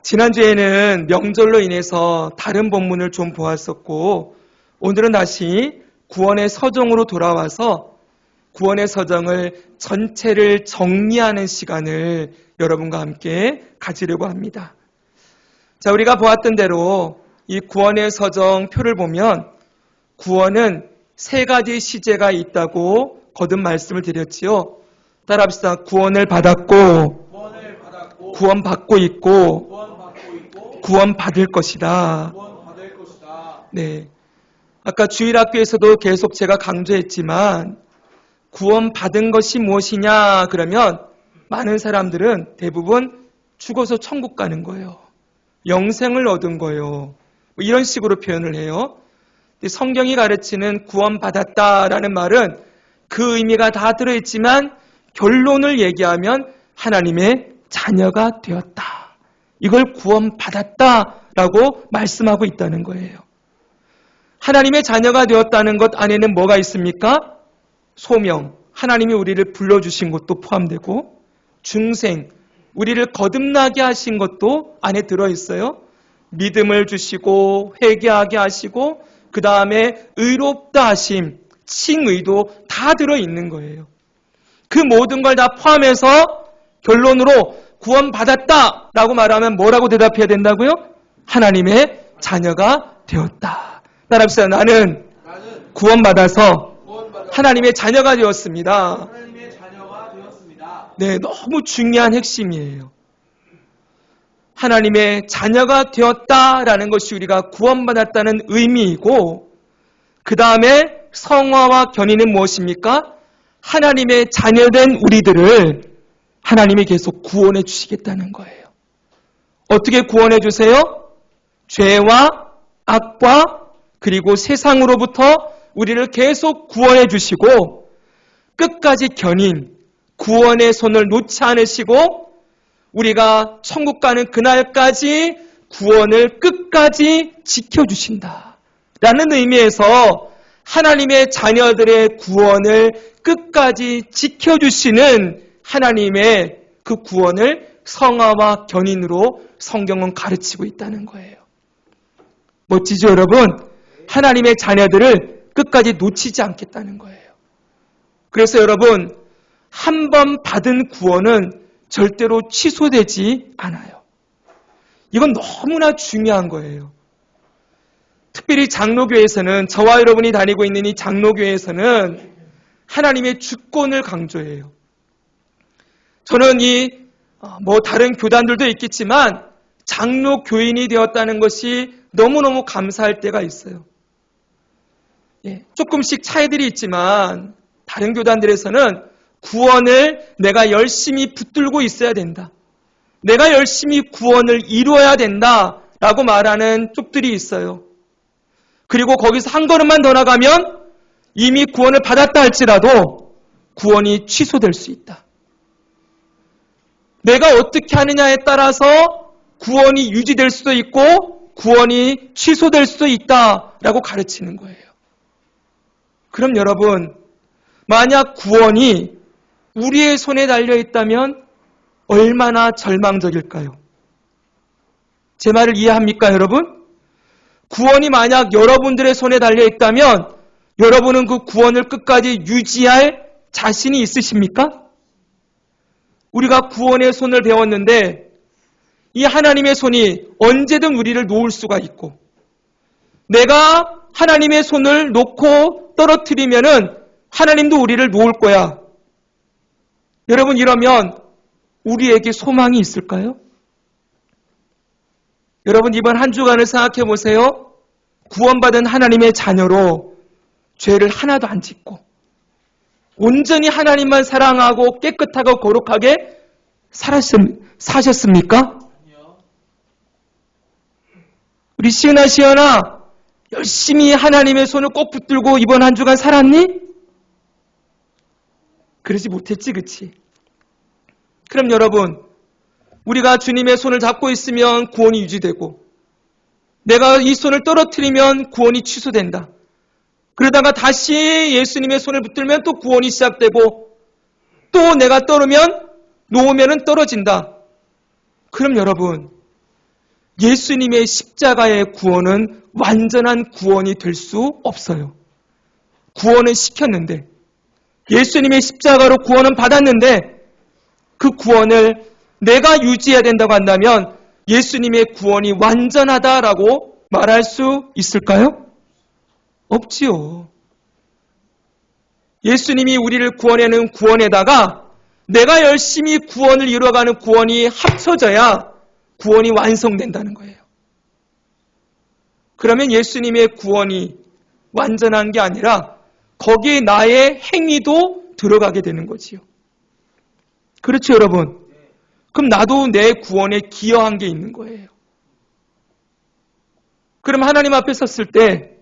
지난주에는 명절로 인해서 다른 본문을 좀 보았었고, 오늘은 다시 구원의 서정으로 돌아와서 구원의 서정을 전체를 정리하는 시간을 여러분과 함께 가지려고 합니다. 자, 우리가 보았던 대로 이 구원의 서정 표를 보면 구원은 세 가지 시제가 있다고 거듭 말씀을 드렸지요. 따라합시다. 구원을 받았고, 구원받고 있고, 구원받을 것이다. 네. 아까 주일학교에서도 계속 제가 강조했지만 구원받은 것이 무엇이냐 그러면 많은 사람들은 대부분 죽어서 천국 가는 거예요. 영생을 얻은 거예요. 이런 식으로 표현을 해요. 성경이 가르치는 구원받았다라는 말은 그 의미가 다 들어있지만 결론을 얘기하면 하나님의 자녀가 되었다. 이걸 구원받았다라고 말씀하고 있다는 거예요. 하나님의 자녀가 되었다는 것 안에는 뭐가 있습니까? 소명, 하나님이 우리를 불러주신 것도 포함되고, 중생, 우리를 거듭나게 하신 것도 안에 들어있어요. 믿음을 주시고 회개하게 하시고 그 다음에 의롭다 하심, 칭의도 다 들어있는 거예요. 그 모든 걸 다 포함해서 결론으로 구원받았다라고 말하면 뭐라고 대답해야 된다고요? 하나님의 자녀가 되었다. 따라합시다. 나는 구원받아서 하나님의 자녀가 되었습니다. 네, 너무 중요한 핵심이에요. 하나님의 자녀가 되었다라는 것이 우리가 구원받았다는 의미이고, 그 다음에 성화와 견인은 무엇입니까? 하나님의 자녀된 우리들을 하나님이 계속 구원해 주시겠다는 거예요. 어떻게 구원해 주세요? 죄와 악과 그리고 세상으로부터 우리를 계속 구원해 주시고 끝까지 견인, 구원의 손을 놓지 않으시고 우리가 천국 가는 그날까지 구원을 끝까지 지켜주신다 라는 의미에서 하나님의 자녀들의 구원을 끝까지 지켜주시는 하나님의 그 구원을 성화와 견인으로 성경은 가르치고 있다는 거예요. 멋지죠, 여러분? 하나님의 자녀들을 끝까지 놓치지 않겠다는 거예요. 그래서 여러분, 한 번 받은 구원은 절대로 취소되지 않아요. 이건 너무나 중요한 거예요. 특별히 장로교에서는, 저와 여러분이 다니고 있는 이 장로교에서는 하나님의 주권을 강조해요. 저는 다른 교단들도 있겠지만 장로 교인이 되었다는 것이 너무너무 감사할 때가 있어요. 조금씩 차이들이 있지만 다른 교단들에서는 구원을 내가 열심히 붙들고 있어야 된다. 내가 열심히 구원을 이루어야 된다라고 말하는 쪽들이 있어요. 그리고 거기서 한 걸음만 더 나가면 이미 구원을 받았다 할지라도 구원이 취소될 수 있다. 내가 어떻게 하느냐에 따라서 구원이 유지될 수도 있고 구원이 취소될 수도 있다라고 가르치는 거예요. 그럼 여러분, 만약 구원이 우리의 손에 달려있다면 얼마나 절망적일까요? 제 말을 이해합니까, 여러분? 구원이 만약 여러분들의 손에 달려있다면 여러분은 그 구원을 끝까지 유지할 자신이 있으십니까? 우리가 구원의 손을 배웠는데 이 하나님의 손이 언제든 우리를 놓을 수가 있고, 내가 하나님의 손을 놓고 떨어뜨리면은 하나님도 우리를 놓을 거야. 여러분, 이러면 우리에게 소망이 있을까요? 여러분, 이번 한 주간을 생각해 보세요. 구원받은 하나님의 자녀로 죄를 하나도 안 짓고 온전히 하나님만 사랑하고 깨끗하고 거룩하게 사셨습니까? 우리 시은아, 열심히 하나님의 손을 꼭 붙들고 이번 한 주간 살았니? 그러지 못했지, 그치? 그럼 여러분, 우리가 주님의 손을 잡고 있으면 구원이 유지되고, 내가 이 손을 떨어뜨리면 구원이 취소된다. 그러다가 다시 예수님의 손을 붙들면 또 구원이 시작되고, 또 내가 놓으면 떨어진다. 그럼 여러분, 예수님의 십자가의 구원은 완전한 구원이 될 수 없어요. 구원은 시켰는데, 예수님의 십자가로 구원은 받았는데, 그 구원을 내가 유지해야 된다고 한다면 예수님의 구원이 완전하다라고 말할 수 있을까요? 없지요. 예수님이 우리를 구원하는 구원에다가 내가 열심히 구원을 이루어가는 구원이 합쳐져야 구원이 완성된다는 거예요. 그러면 예수님의 구원이 완전한 게 아니라 거기에 나의 행위도 들어가게 되는 거지요. 그렇죠, 여러분? 그럼 나도 내 구원에 기여한 게 있는 거예요. 그럼 하나님 앞에 섰을 때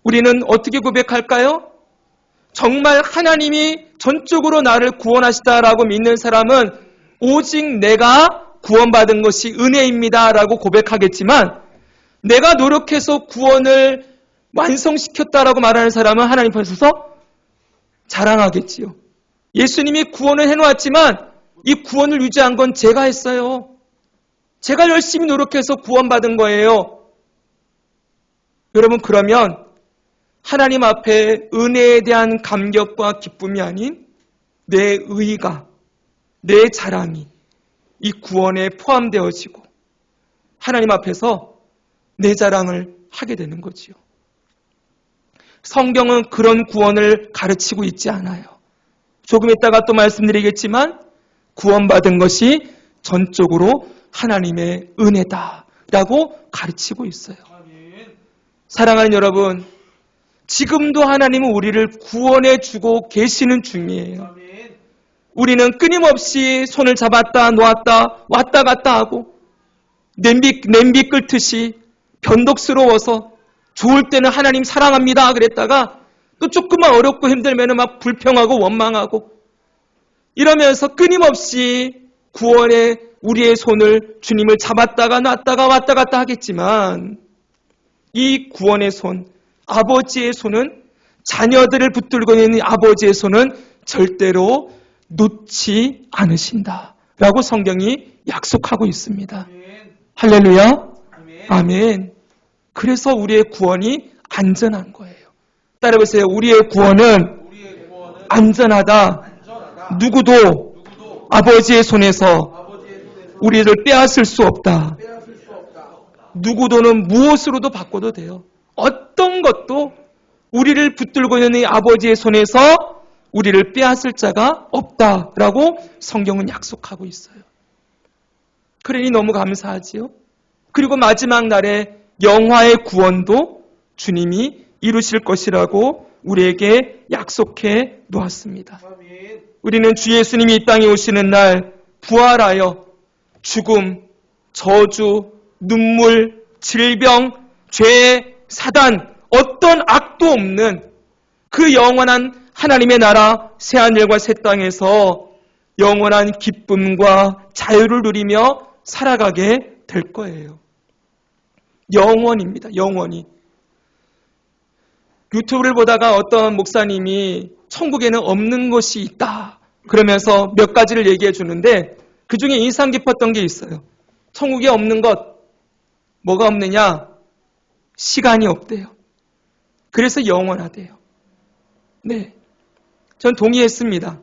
우리는 어떻게 고백할까요? 정말 하나님이 전적으로 나를 구원하시다라고 믿는 사람은 오직 내가 구원받은 것이 은혜입니다라고 고백하겠지만, 내가 노력해서 구원을 완성시켰다라고 말하는 사람은 하나님 앞에 서서 자랑하겠지요. 예수님이 구원을 해놓았지만 이 구원을 유지한 건 제가 했어요. 제가 열심히 노력해서 구원받은 거예요. 여러분, 그러면 하나님 앞에 은혜에 대한 감격과 기쁨이 아닌 내 의의가, 내 자랑이 이 구원에 포함되어지고 하나님 앞에서 내 자랑을 하게 되는 거지요. 성경은 그런 구원을 가르치고 있지 않아요. 조금 이따가 또 말씀드리겠지만 구원받은 것이 전적으로 하나님의 은혜다라고 가르치고 있어요. 사랑하는 여러분, 지금도 하나님은 우리를 구원해 주고 계시는 중이에요. 우리는 끊임없이 손을 잡았다 놓았다 왔다 갔다 하고 냄비 끓듯이 변덕스러워서 좋을 때는 하나님 사랑합니다 그랬다가 또 조금만 어렵고 힘들면 막 불평하고 원망하고 이러면서 끊임없이 구원에 우리의 손을 주님을 잡았다가 놨다가 왔다 갔다 하겠지만, 이 구원의 손, 아버지의 손은, 자녀들을 붙들고 있는 아버지의 손은 절대로 놓지 않으신다라고 성경이 약속하고 있습니다. 아멘. 할렐루야. 아멘. 아멘. 그래서 우리의 구원이 안전한 거예요. 따라해보세요. 우리의 구원은 안전하다. 누구도 아버지의 손에서 우리를 빼앗을 수 없다. 누구도는 무엇으로도 바꿔도 돼요. 어떤 것도 우리를 붙들고 있는 이 아버지의 손에서 우리를 빼앗을 자가 없다라고 성경은 약속하고 있어요. 그러니 너무 감사하지요. 그리고 마지막 날에 영화의 구원도 주님이 이루실 것이라고 우리에게 약속해 놓았습니다. 우리는 주 예수님이 이 땅에 오시는 날 부활하여 죽음, 저주, 눈물, 질병, 죄, 사단, 어떤 악도 없는 그 영원한 하나님의 나라 새하늘과 새 땅에서 영원한 기쁨과 자유를 누리며 살아가게 될 거예요. 영원입니다. 영원히. 유튜브를 보다가 어떤 목사님이 천국에는 없는 것이 있다 그러면서 몇 가지를 얘기해 주는데 그 중에 인상 깊었던 게 있어요. 천국에 없는 것, 뭐가 없느냐? 시간이 없대요. 그래서 영원하대요. 네, 전 동의했습니다.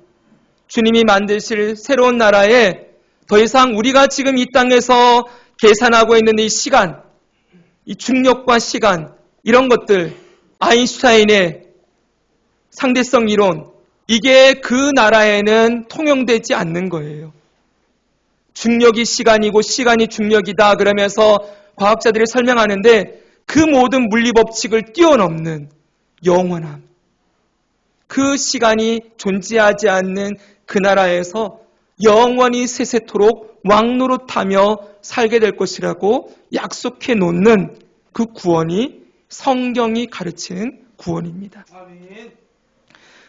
주님이 만드실 새로운 나라에 더 이상 우리가 지금 이 땅에서 계산하고 있는 이 시간, 이 중력과 시간, 이런 것들, 아인슈타인의 상대성 이론, 이게 그 나라에는 통용되지 않는 거예요. 중력이 시간이고 시간이 중력이다 그러면서 과학자들이 설명하는데 그 모든 물리법칙을 뛰어넘는 영원함, 그 시간이 존재하지 않는 그 나라에서 영원히 세세토록 왕노릇하며 살게 될 것이라고 약속해 놓는 그 구원이 성경이 가르치는 구원입니다. 아멘.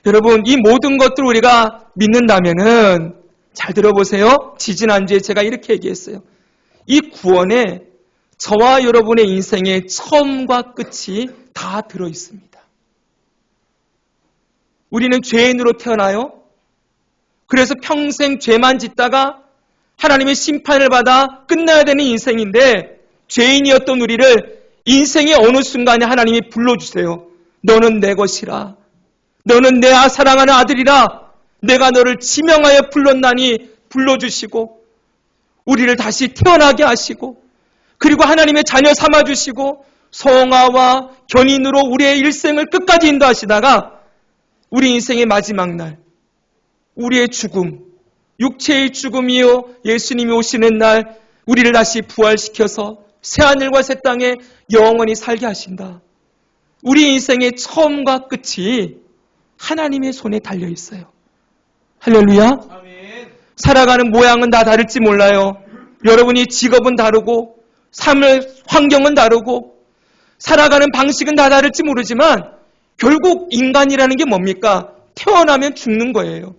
여러분, 이 모든 것들 우리가 믿는다면은 잘 들어보세요. 지지난주에 제가 이렇게 얘기했어요. 이 구원에 저와 여러분의 인생의 처음과 끝이 다 들어있습니다. 우리는 죄인으로 태어나요. 그래서 평생 죄만 짓다가 하나님의 심판을 받아 끝나야 되는 인생인데 죄인이었던 우리를 인생의 어느 순간에 하나님이 불러주세요. 너는 내 것이라. 너는 내 사랑하는 아들이라. 내가 너를 지명하여 불렀나니 불러주시고 우리를 다시 태어나게 하시고 그리고 하나님의 자녀 삼아주시고 성화와 견인으로 우리의 일생을 끝까지 인도하시다가 우리 인생의 마지막 날 우리의 죽음, 육체의 죽음이요 예수님이 오시는 날 우리를 다시 부활시켜서 새하늘과 새 땅에 영원히 살게 하신다. 우리 인생의 처음과 끝이 하나님의 손에 달려 있어요. 할렐루야. 아멘. 살아가는 모양은 다 다를지 몰라요. 여러분이 직업은 다르고 삶의 환경은 다르고 살아가는 방식은 다 다를지 모르지만 결국 인간이라는 게 뭡니까? 태어나면 죽는 거예요.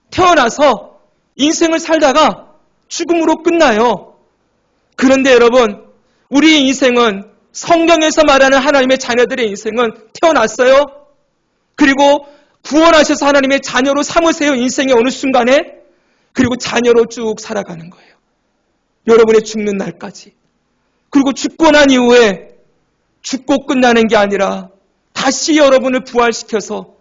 태어나서 인생을 살다가 죽음으로 끝나요. 그런데 여러분, 우리 인생은 성경에서 말하는 하나님의 자녀들의 인생은 태어났어요. 그리고 구원하셔서 하나님의 자녀로 삼으세요. 인생의 어느 순간에. 그리고 자녀로 쭉 살아가는 거예요. 여러분의 죽는 날까지. 그리고 죽고 난 이후에 죽고 끝나는 게 아니라 다시 여러분을 부활시켜서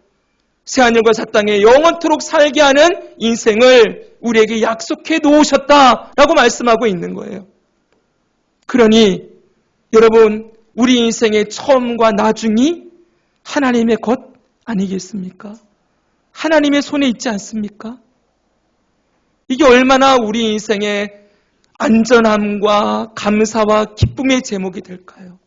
새하늘과 새 땅에 영원토록 살게 하는 인생을 우리에게 약속해 놓으셨다라고 말씀하고 있는 거예요. 그러니 여러분, 우리 인생의 처음과 나중이 하나님의 것 아니겠습니까? 하나님의 손에 있지 않습니까? 이게 얼마나 우리 인생의 안전함과 감사와 기쁨의 제목이 될까요?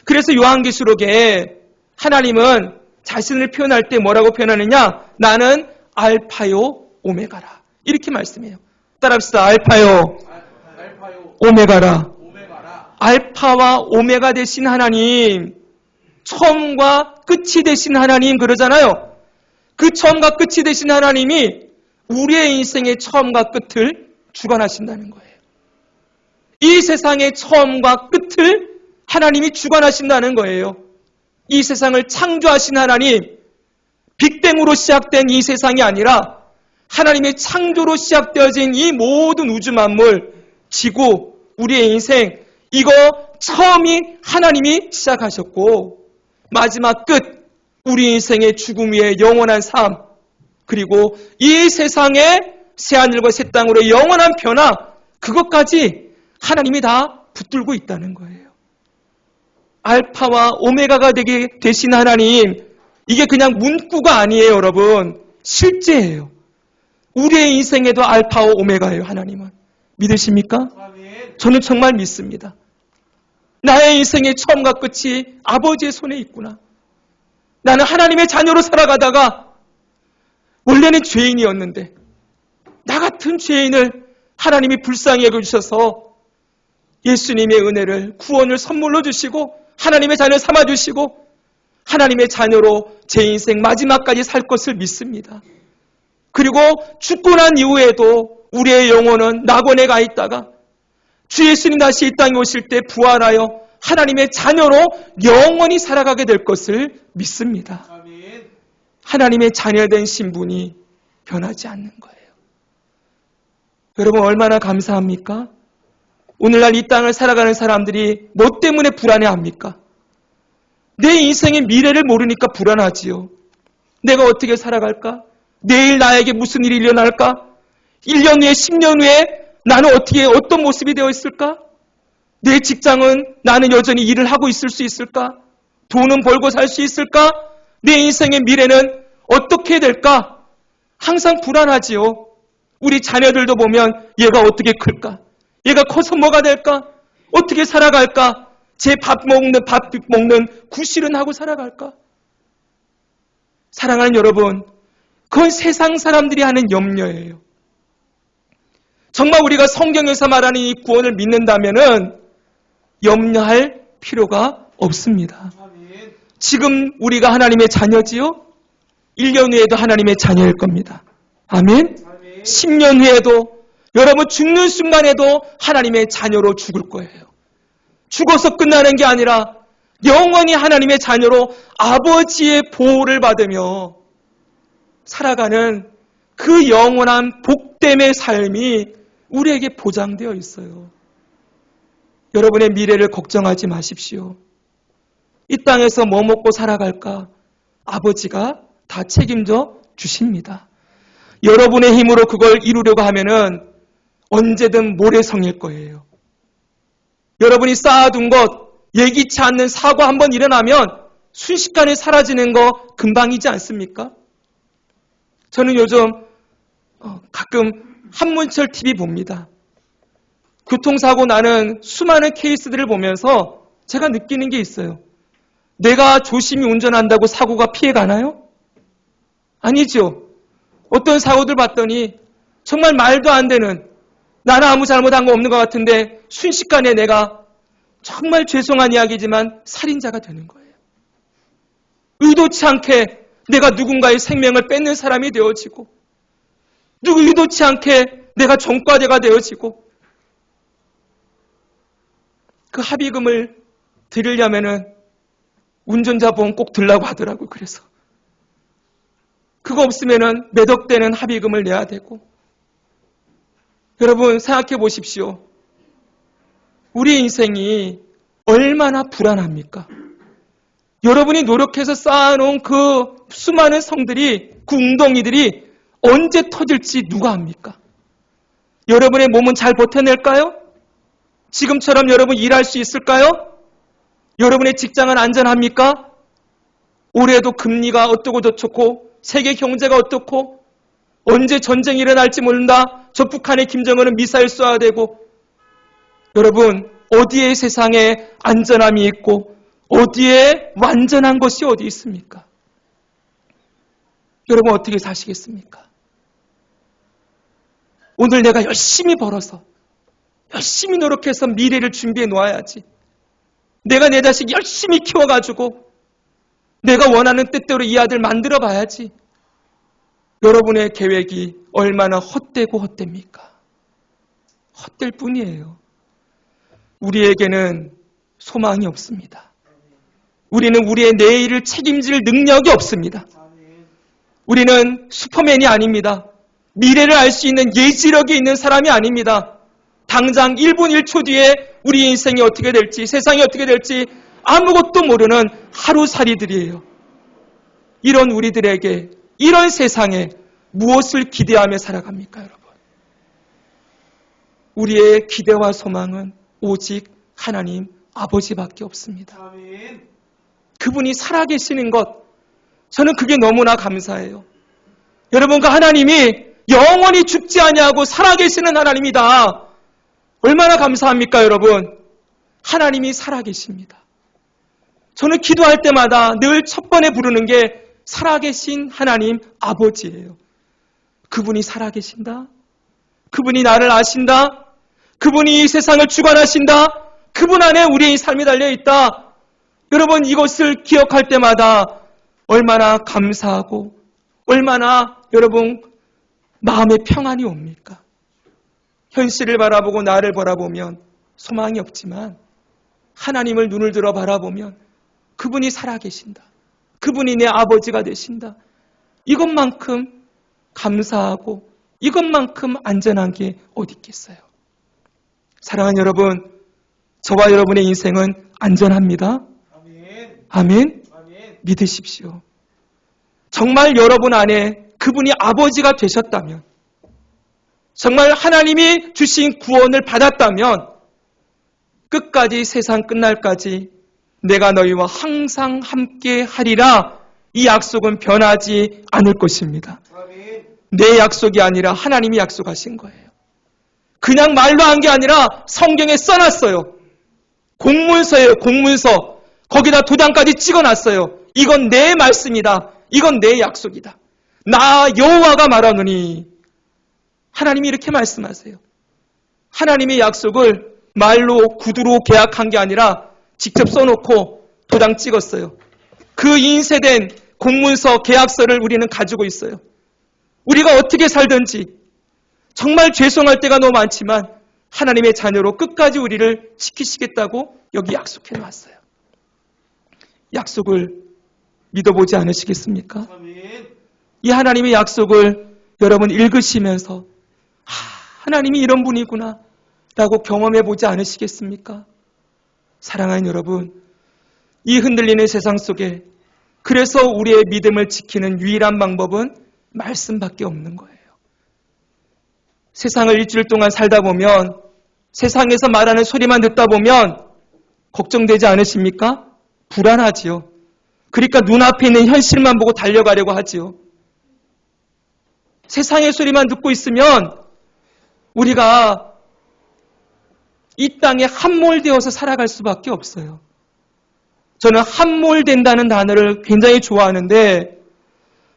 그래서 요한계시록에 하나님은 자신을 표현할 때 뭐라고 표현하느냐? 나는 알파요 오메가라. 이렇게 말씀해요. 따라합시다. 알파요 오메가라. 알파와 오메가 되신 하나님, 처음과 끝이 되신 하나님 그러잖아요. 그 처음과 끝이 되신 하나님이 우리의 인생의 처음과 끝을 주관하신다는 거예요. 이 세상의 처음과 끝을 하나님이 주관하신다는 거예요. 이 세상을 창조하신 하나님, 빅뱅으로 시작된 이 세상이 아니라 하나님의 창조로 시작되어진 이 모든 우주 만물, 지구, 우리의 인생, 이거 처음이 하나님이 시작하셨고 마지막 끝, 우리 인생의 죽음 위에 영원한 삶, 그리고 이 세상의 새하늘과 새 땅으로 영원한 변화, 그것까지 하나님이 다 붙들고 있다는 거예요. 알파와 오메가가 되게 되신 하나님, 이게 그냥 문구가 아니에요, 여러분. 실제예요. 우리의 인생에도 알파와 오메가예요, 하나님은. 믿으십니까? 저는 정말 믿습니다. 나의 인생의 처음과 끝이 아버지의 손에 있구나. 나는 하나님의 자녀로 살아가다가 원래는 죄인이었는데 나 같은 죄인을 하나님이 불쌍히 여겨주셔서 예수님의 은혜를, 구원을 선물로 주시고 하나님의 자녀 삼아주시고 하나님의 자녀로 제 인생 마지막까지 살 것을 믿습니다. 그리고 죽고 난 이후에도 우리의 영혼은 낙원에 가 있다가 주 예수님 다시 이 땅에 오실 때 부활하여 하나님의 자녀로 영원히 살아가게 될 것을 믿습니다. 하나님의 자녀된 신분이 변하지 않는 거예요. 여러분 얼마나 감사합니까? 오늘날 이 땅을 살아가는 사람들이 뭐 때문에 불안해합니까? 내 인생의 미래를 모르니까 불안하지요. 내가 어떻게 살아갈까? 내일 나에게 무슨 일이 일어날까? 1년 후에 10년 후에 나는 어떤 모습이 되어 있을까? 내 직장은 나는 여전히 일을 하고 있을 수 있을까? 돈은 벌고 살 수 있을까? 내 인생의 미래는 어떻게 될까? 항상 불안하지요. 우리 자녀들도 보면 얘가 어떻게 클까? 얘가 커서 뭐가 될까? 어떻게 살아갈까? 제 밥 먹는 구실은 하고 살아갈까? 사랑하는 여러분, 그건 세상 사람들이 하는 염려예요. 정말 우리가 성경에서 말하는 이 구원을 믿는다면은 염려할 필요가 없습니다. 지금 우리가 하나님의 자녀지요? 1년 후에도 하나님의 자녀일 겁니다. 아멘? 10년 후에도 여러분 죽는 순간에도 하나님의 자녀로 죽을 거예요. 죽어서 끝나는 게 아니라 영원히 하나님의 자녀로 아버지의 보호를 받으며 살아가는 그 그 영원한 복됨의 삶이 우리에게 보장되어 있어요. 여러분의 미래를 걱정하지 마십시오. 이 땅에서 뭐 먹고 살아갈까? 아버지가 다 책임져 주십니다. 여러분의 힘으로 그걸 이루려고 하면은 언제든 모래성일 거예요. 여러분이 쌓아둔 것, 예기치 않는 사고 한번 일어나면 순식간에 사라지는 거 금방이지 않습니까? 저는 요즘 가끔 한문철 TV 봅니다. 교통사고 나는 수많은 케이스들을 보면서 제가 느끼는 게 있어요. 내가 조심히 운전한다고 사고가 피해가나요? 아니죠. 어떤 사고들 봤더니 정말 말도 안 되는, 나는 아무 잘못한 거 없는 것 같은데 순식간에 내가 정말 죄송한 이야기지만 살인자가 되는 거예요. 의도치 않게 내가 누군가의 생명을 뺏는 사람이 되어지고, 의도치 않게 내가 전과자가 되어지고, 그 합의금을 드리려면은 운전자 보험 꼭 들라고 하더라고요. 그래서 그거 없으면은 몇 억 되는 합의금을 내야 되고. 여러분 생각해 보십시오. 우리 인생이 얼마나 불안합니까? 여러분이 노력해서 쌓아놓은 그 수많은 성들이, 그 웅덩이들이 언제 터질지 누가 압니까? 여러분의 몸은 잘 버텨낼까요? 지금처럼 여러분 일할 수 있을까요? 여러분의 직장은 안전합니까? 올해도 금리가 어떻고 저렇고, 세계 경제가 어떻고, 언제 전쟁이 일어날지 모른다. 저 북한의 김정은은 미사일 쏴야 되고. 여러분, 어디에 세상에 안전함이 있고 어디에 완전한 것이 어디 있습니까? 여러분 어떻게 사시겠습니까? 오늘 내가 열심히 벌어서 열심히 노력해서 미래를 준비해 놓아야지. 내가 내 자식 열심히 키워가지고 내가 원하는 뜻대로 이 아들 만들어 봐야지. 여러분의 계획이 얼마나 헛되고 헛됩니까? 헛될 뿐이에요. 우리에게는 소망이 없습니다. 우리는 우리의 내일을 책임질 능력이 없습니다. 우리는 슈퍼맨이 아닙니다. 미래를 알 수 있는 예지력이 있는 사람이 아닙니다. 당장 1분 1초 뒤에 우리 인생이 어떻게 될지, 세상이 어떻게 될지 아무것도 모르는 하루살이들이에요. 이런 우리들에게, 이런 세상에 무엇을 기대하며 살아갑니까, 여러분? 우리의 기대와 소망은 오직 하나님 아버지밖에 없습니다. 아멘. 그분이 살아계시는 것, 저는 그게 너무나 감사해요. 여러분과 하나님이 영원히 죽지 아니하고 살아계시는 하나님이다. 얼마나 감사합니까, 여러분? 하나님이 살아계십니다. 저는 기도할 때마다 늘 첫 번에 부르는 게 살아계신 하나님 아버지예요. 그분이 살아계신다. 그분이 나를 아신다. 그분이 이 세상을 주관하신다. 그분 안에 우리의 삶이 달려있다. 여러분 이것을 기억할 때마다 얼마나 감사하고 얼마나 여러분 마음의 평안이 옵니까? 현실을 바라보고 나를 바라보면 소망이 없지만 하나님을 눈을 들어 바라보면 그분이 살아계신다. 그분이 내 아버지가 되신다. 이것만큼 감사하고 이것만큼 안전한 게 어디 있겠어요? 사랑하는 여러분, 저와 여러분의 인생은 안전합니다. 아멘. 아멘. 아멘. 믿으십시오. 정말 여러분 안에 그분이 아버지가 되셨다면, 정말 하나님이 주신 구원을 받았다면 끝까지 세상 끝날까지 내가 너희와 항상 함께 하리라, 이 약속은 변하지 않을 것입니다. 아멘. 내 약속이 아니라 하나님이 약속하신 거예요. 그냥 말로 한 게 아니라 성경에 써놨어요. 공문서예요, 공문서. 거기다 도장까지 찍어놨어요. 이건 내 말씀이다. 이건 내 약속이다. 나 여호와가 말하노니. 하나님이 이렇게 말씀하세요. 하나님의 약속을 말로 구두로 계약한 게 아니라 직접 써놓고 도장 찍었어요. 그 인쇄된 공문서 계약서를 우리는 가지고 있어요. 우리가 어떻게 살든지 정말 죄송할 때가 너무 많지만 하나님의 자녀로 끝까지 우리를 지키시겠다고 여기 약속해 놨어요. 약속을 믿어보지 않으시겠습니까? 아멘. 이 하나님의 약속을 여러분 읽으시면서 하나님이 이런 분이구나 라고 경험해 보지 않으시겠습니까? 사랑하는 여러분, 이 흔들리는 세상 속에 그래서 우리의 믿음을 지키는 유일한 방법은 말씀밖에 없는 거예요. 세상을 일주일 동안 살다 보면, 세상에서 말하는 소리만 듣다 보면 걱정되지 않으십니까? 불안하지요. 그러니까 눈앞에 있는 현실만 보고 달려가려고 하지요. 세상의 소리만 듣고 있으면 우리가 이 땅에 함몰되어서 살아갈 수밖에 없어요. 저는 함몰된다는 단어를 굉장히 좋아하는데,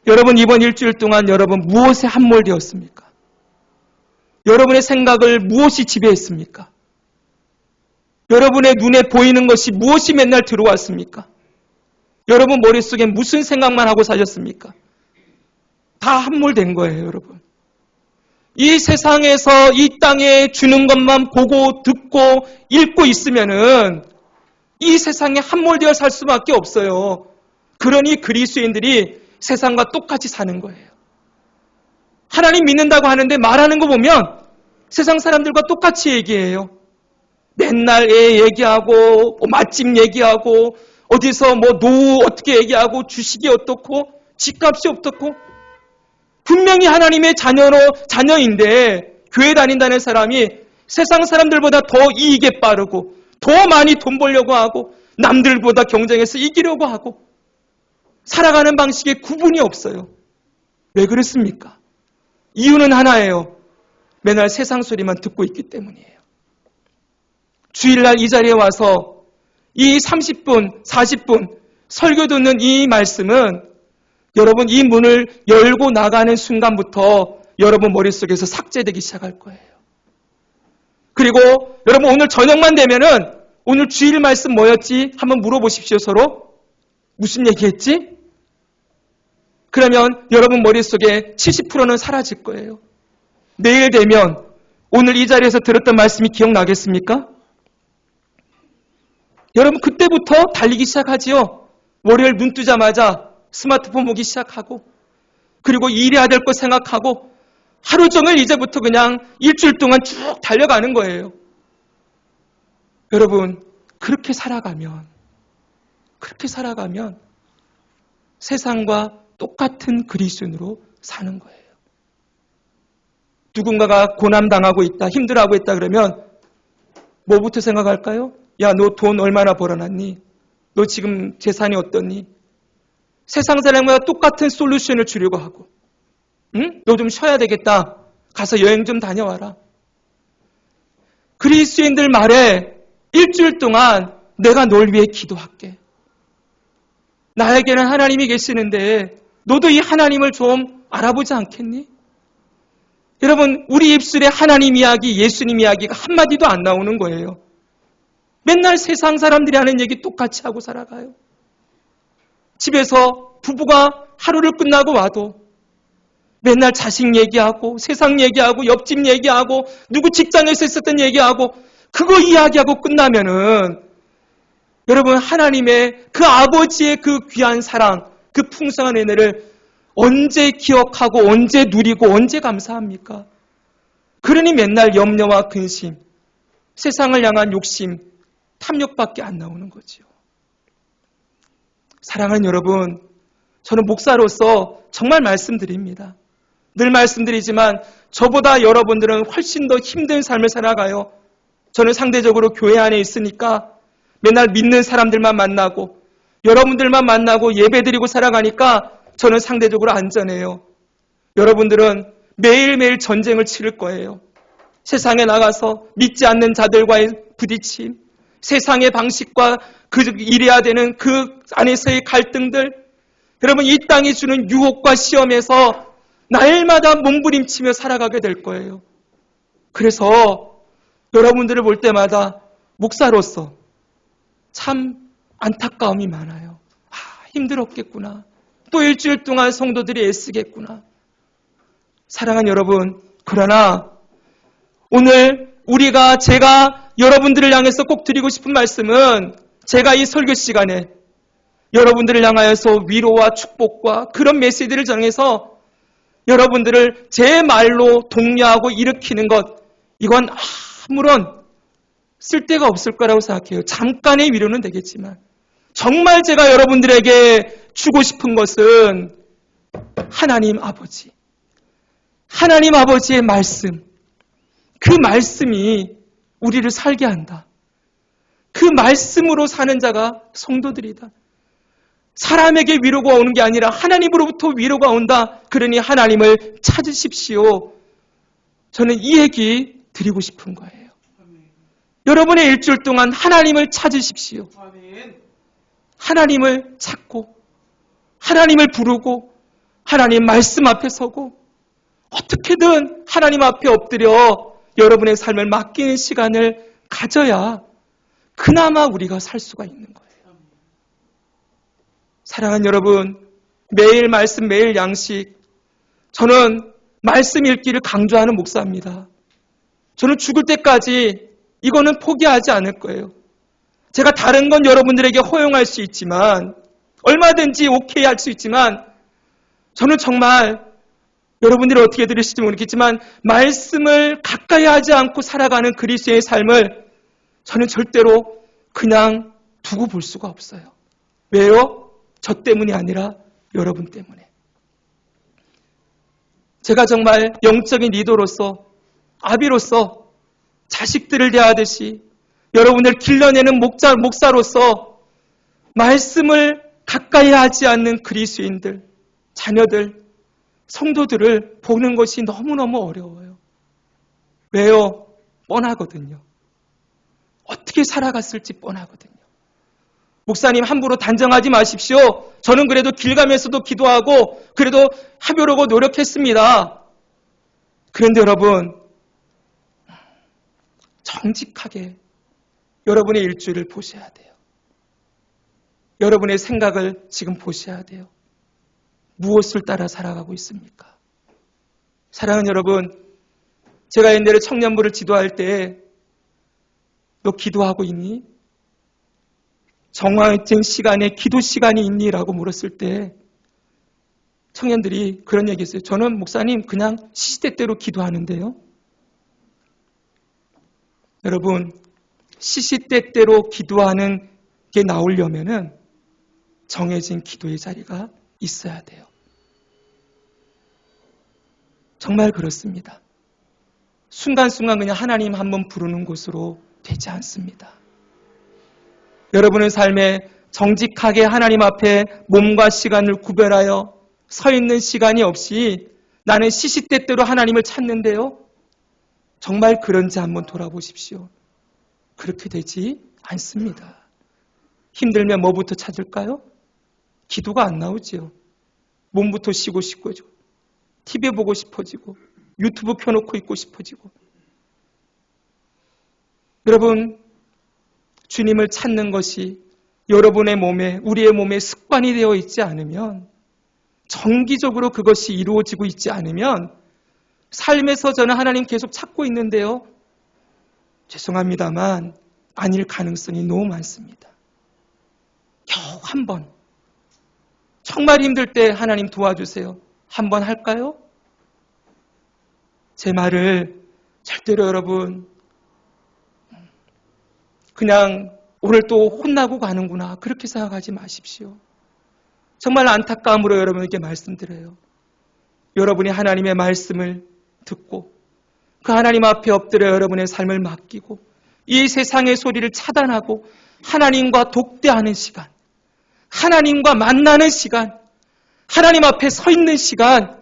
여러분 이번 일주일 동안 여러분 무엇에 함몰되었습니까? 여러분의 생각을 무엇이 지배했습니까? 여러분의 눈에 보이는 것이 무엇이 맨날 들어왔습니까? 여러분 머릿속에 무슨 생각만 하고 사셨습니까? 다 함몰된 거예요, 여러분. 이 세상에서 이 땅에 주는 것만 보고 듣고 읽고 있으면은 이 세상에 함몰되어 살 수밖에 없어요. 그러니 그리스도인들이 세상과 똑같이 사는 거예요. 하나님 믿는다고 하는데 말하는 거 보면 세상 사람들과 똑같이 얘기해요. 맨날 애 얘기하고 맛집 얘기하고 어디서 노후 어떻게 얘기하고 주식이 어떻고 집값이 어떻고, 분명히 하나님의 자녀인데 교회 다닌다는 사람이 세상 사람들보다 더 이익에 빠르고 더 많이 돈 벌려고 하고 남들보다 경쟁해서 이기려고 하고 살아가는 방식에 구분이 없어요. 왜 그렇습니까? 이유는 하나예요. 맨날 세상 소리만 듣고 있기 때문이에요. 주일날 이 자리에 와서 이 30분, 40분 설교 듣는 이 말씀은 여러분 이 문을 열고 나가는 순간부터 여러분 머릿속에서 삭제되기 시작할 거예요. 그리고 여러분 오늘 저녁만 되면은 오늘 주일 말씀 뭐였지? 한번 물어보십시오, 서로. 무슨 얘기했지? 그러면 여러분 머릿속에 70%는 사라질 거예요. 내일 되면 오늘 이 자리에서 들었던 말씀이 기억나겠습니까? 여러분 그때부터 달리기 시작하지요. 월요일 눈 뜨자마자 스마트폰 보기 시작하고, 그리고 일해야 될 거 생각하고 하루 종일 이제부터 그냥 일주일 동안 쭉 달려가는 거예요. 여러분 그렇게 살아가면 세상과 똑같은 그리스도인으로 사는 거예요. 누군가가 고난당하고 있다, 힘들어하고 있다 그러면 뭐부터 생각할까요? 야, 너 돈 얼마나 벌어놨니? 너 지금 재산이 어떻니? 세상 사람과 똑같은 솔루션을 주려고 하고, 응? 너 좀 쉬어야 되겠다. 가서 여행 좀 다녀와라. 그리스도인들 말에 일주일 동안 내가 널 위해 기도할게. 나에게는 하나님이 계시는데 너도 이 하나님을 좀 알아보지 않겠니? 여러분 우리 입술에 하나님 이야기, 예수님 이야기가 한마디도 안 나오는 거예요. 맨날 세상 사람들이 하는 얘기 똑같이 하고 살아가요. 집에서 부부가 하루를 끝나고 와도 맨날 자식 얘기하고 세상 얘기하고 옆집 얘기하고 누구 직장에서 있었던 얘기하고 그거 이야기하고 끝나면은 여러분 하나님의 그 아버지의 그 귀한 사랑, 그 풍성한 은혜를 언제 기억하고 언제 누리고 언제 감사합니까? 그러니 맨날 염려와 근심, 세상을 향한 욕심, 탐욕밖에 안 나오는 거죠. 사랑하는 여러분, 저는 목사로서 정말 말씀드립니다. 늘 말씀드리지만 저보다 여러분들은 훨씬 더 힘든 삶을 살아가요. 저는 상대적으로 교회 안에 있으니까 맨날 믿는 사람들만 만나고 여러분들만 만나고 예배드리고 살아가니까 저는 상대적으로 안전해요. 여러분들은 매일매일 전쟁을 치를 거예요. 세상에 나가서 믿지 않는 자들과의 부딪힘, 세상의 방식과 이래야 되는 그 안에서의 갈등들, 여러분 이 땅이 주는 유혹과 시험에서 날마다 몸부림치며 살아가게 될 거예요. 그래서 여러분들을 볼 때마다 목사로서 참 안타까움이 많아요. 힘들었겠구나. 또 일주일 동안 성도들이 애쓰겠구나. 사랑하는 여러분, 그러나 오늘 제가 여러분들을 향해서 꼭 드리고 싶은 말씀은 제가 이 설교 시간에 여러분들을 향하여서 위로와 축복과 그런 메시지를 전해서 여러분들을 제 말로 독려하고 일으키는 것, 이건 아무런 쓸데가 없을 거라고 생각해요. 잠깐의 위로는 되겠지만 정말 제가 여러분들에게 주고 싶은 것은 하나님 아버지, 하나님 아버지의 말씀, 그 말씀이 우리를 살게 한다. 그 말씀으로 사는 자가 성도들이다. 사람에게 위로가 오는 게 아니라 하나님으로부터 위로가 온다. 그러니 하나님을 찾으십시오. 저는 이 얘기 드리고 싶은 거예요. 여러분의 일주일 동안 하나님을 찾으십시오. 하나님을 찾고 하나님을 부르고 하나님 말씀 앞에 서고 어떻게든 하나님 앞에 엎드려 여러분의 삶을 맡기는 시간을 가져야 그나마 우리가 살 수가 있는 거예요. 사랑하는 여러분, 매일 말씀, 매일 양식. 저는 말씀 읽기를 강조하는 목사입니다. 저는 죽을 때까지 이거는 포기하지 않을 거예요. 제가 다른 건 여러분들에게 허용할 수 있지만, 얼마든지 오케이 할 수 있지만, 저는 정말 여러분들이 어떻게 들으실지 모르겠지만 말씀을 가까이 하지 않고 살아가는 그리스도의 삶을 저는 절대로 그냥 두고 볼 수가 없어요. 왜요? 저 때문이 아니라 여러분 때문에. 제가 정말 영적인 리더로서, 아비로서 자식들을 대하듯이 여러분들 길러내는 목사로서 말씀을 가까이 하지 않는 그리스도인들, 자녀들, 성도들을 보는 것이 너무너무 어려워요. 왜요? 뻔하거든요. 어떻게 살아갔을지 뻔하거든요. 목사님 함부로 단정하지 마십시오. 저는 그래도 길 가면서도 기도하고 그래도 하려고 노력했습니다. 그런데 여러분, 정직하게 여러분의 일주일을 보셔야 돼요. 여러분의 생각을 지금 보셔야 돼요. 무엇을 따라 살아가고 있습니까? 사랑하는 여러분, 제가 옛날에 청년부를 지도할 때 너 기도하고 있니? 정화된 시간에 기도 시간이 있니? 라고 물었을 때 청년들이 그런 얘기했어요. 저는 목사님 그냥 시시때때로 기도하는데요. 여러분, 시시때때로 기도하는 게 나오려면은 정해진 기도의 자리가 있어야 돼요. 정말 그렇습니다. 순간순간 그냥 하나님 한번 부르는 곳으로 되지 않습니다. 여러분의 삶에 정직하게 하나님 앞에 몸과 시간을 구별하여 서 있는 시간이 없이 나는 시시때때로 하나님을 찾는데요. 정말 그런지 한번 돌아보십시오. 그렇게 되지 않습니다. 힘들면 뭐부터 찾을까요? 기도가 안 나오지요. 몸부터 쉬고 싶어지고 TV 보고 싶어지고 유튜브 켜놓고 있고 싶어지고. 여러분, 주님을 찾는 것이 여러분의 몸에, 우리의 몸에 습관이 되어 있지 않으면, 정기적으로 그것이 이루어지고 있지 않으면 삶에서 저는 하나님 계속 찾고 있는데요. 죄송합니다만 아닐 가능성이 너무 많습니다. 겨우 한 번, 정말 힘들 때 하나님 도와주세요. 한 번 할까요? 제 말을 절대로 여러분 그냥 오늘 또 혼나고 가는구나 그렇게 생각하지 마십시오. 정말 안타까움으로 여러분에게 말씀드려요. 여러분이 하나님의 말씀을 듣고 그 하나님 앞에 엎드려 여러분의 삶을 맡기고 이 세상의 소리를 차단하고 하나님과 독대하는 시간, 하나님과 만나는 시간, 하나님 앞에 서 있는 시간,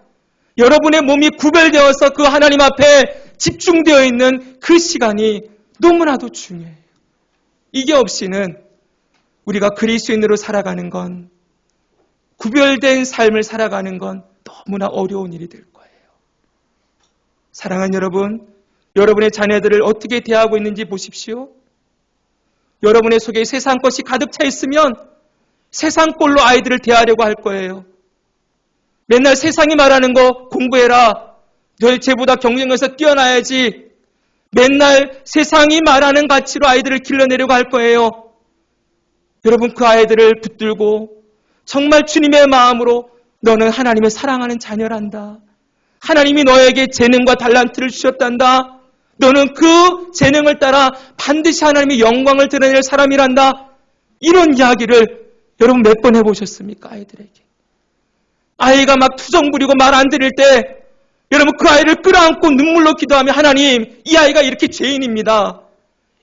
여러분의 몸이 구별되어서 그 하나님 앞에 집중되어 있는 그 시간이 너무나도 중요해요. 이게 없이는 우리가 그리스도인으로 살아가는 건, 구별된 삶을 살아가는 건 너무나 어려운 일이 될 거예요. 사랑하는 여러분, 여러분의 자녀들을 어떻게 대하고 있는지 보십시오. 여러분의 속에 세상 것이 가득 차 있으면 세상 꼴로 아이들을 대하려고 할 거예요. 맨날 세상이 말하는 거 공부해라. 너 쟤보다 경쟁에서 뛰어나야지. 맨날 세상이 말하는 가치로 아이들을 길러내려고 할 거예요. 여러분, 그 아이들을 붙들고 정말 주님의 마음으로 너는 하나님을 사랑하는 자녀란다. 하나님이 너에게 재능과 달란트를 주셨단다. 너는 그 재능을 따라 반드시 하나님의 영광을 드러낼 사람이란다. 이런 이야기를 여러분 몇 번 해보셨습니까? 아이들에게. 아이가 막 투정 부리고 말 안 들을 때 여러분 그 아이를 끌어안고 눈물로 기도하며 하나님, 이 아이가 이렇게 죄인입니다.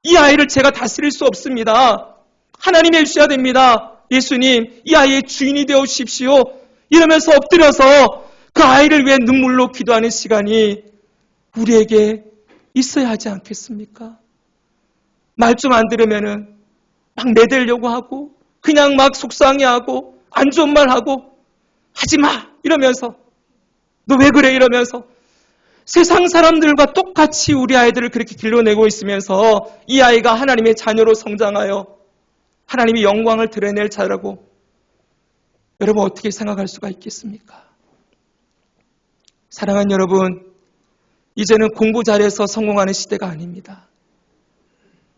이 아이를 제가 다스릴 수 없습니다. 하나님이 해주셔야 됩니다. 예수님, 이 아이의 주인이 되어 주십시오. 이러면서 엎드려서 그 아이를 위해 눈물로 기도하는 시간이 우리에게 있어야 하지 않겠습니까? 말 좀 안 들으면은 막 매대려고 하고 그냥 막 속상해하고 안 좋은 말 하고 하지 마 이러면서 너 왜 그래 이러면서 세상 사람들과 똑같이 우리 아이들을 그렇게 길러내고 있으면서 이 아이가 하나님의 자녀로 성장하여 하나님의 영광을 드러낼 자라고 여러분 어떻게 생각할 수가 있겠습니까? 사랑하는 여러분, 이제는 공부 잘해서 성공하는 시대가 아닙니다.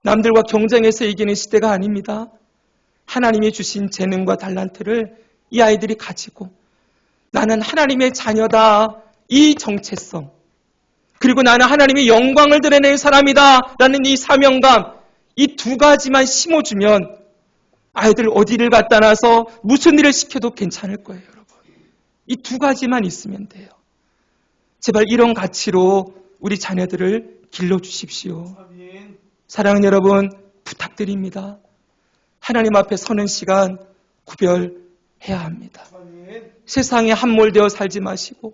남들과 경쟁해서 이기는 시대가 아닙니다. 하나님이 주신 재능과 달란트를 이 아이들이 가지고 나는 하나님의 자녀다. 이 정체성. 그리고 나는 하나님의 영광을 드러낼 사람이다. 라는 이 사명감. 이 두 가지만 심어주면 아이들 어디를 갖다 놔서 무슨 일을 시켜도 괜찮을 거예요, 여러분. 이 두 가지만 있으면 돼요. 제발 이런 가치로 우리 자녀들을 길러주십시오. 사랑하는 여러분, 부탁드립니다. 하나님 앞에 서는 시간 구별해야 합니다. 세상에 함몰되어 살지 마시고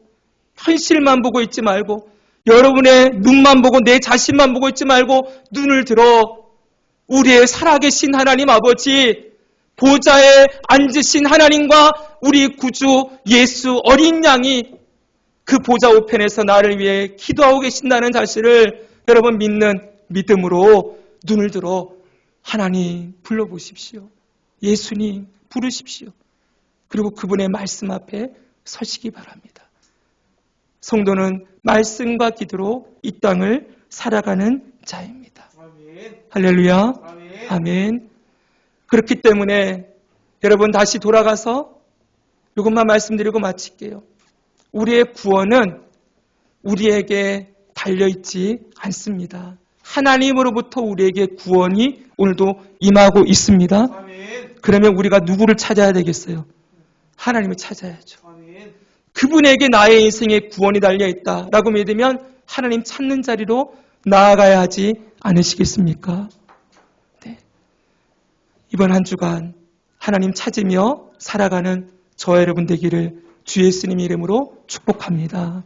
현실만 보고 있지 말고 여러분의 눈만 보고 내 자신만 보고 있지 말고 눈을 들어 우리의 살아계신 하나님 아버지 보좌에 앉으신 하나님과 우리 구주 예수 어린 양이 그 보좌 우편에서 나를 위해 기도하고 계신다는 사실을 여러분 믿는 믿음으로 눈을 들어 하나님 불러보십시오. 예수님 부르십시오. 그리고 그분의 말씀 앞에 서시기 바랍니다. 성도는 말씀과 기도로 이 땅을 살아가는 자입니다. 아멘. 할렐루야. 아멘. 아멘. 그렇기 때문에 여러분 다시 돌아가서 이것만 말씀드리고 마칠게요. 우리의 구원은 우리에게 달려있지 않습니다. 하나님으로부터 우리에게 구원이 오늘도 임하고 있습니다. 아멘. 그러면 우리가 누구를 찾아야 되겠어요? 하나님을 찾아야죠. 아멘. 그분에게 나의 인생에 구원이 달려있다라고 믿으면 하나님 찾는 자리로 나아가야 하지 않으시겠습니까? 네. 이번 한 주간 하나님 찾으며 살아가는 저와 여러분 되기를 주 예수님 이름으로 축복합니다.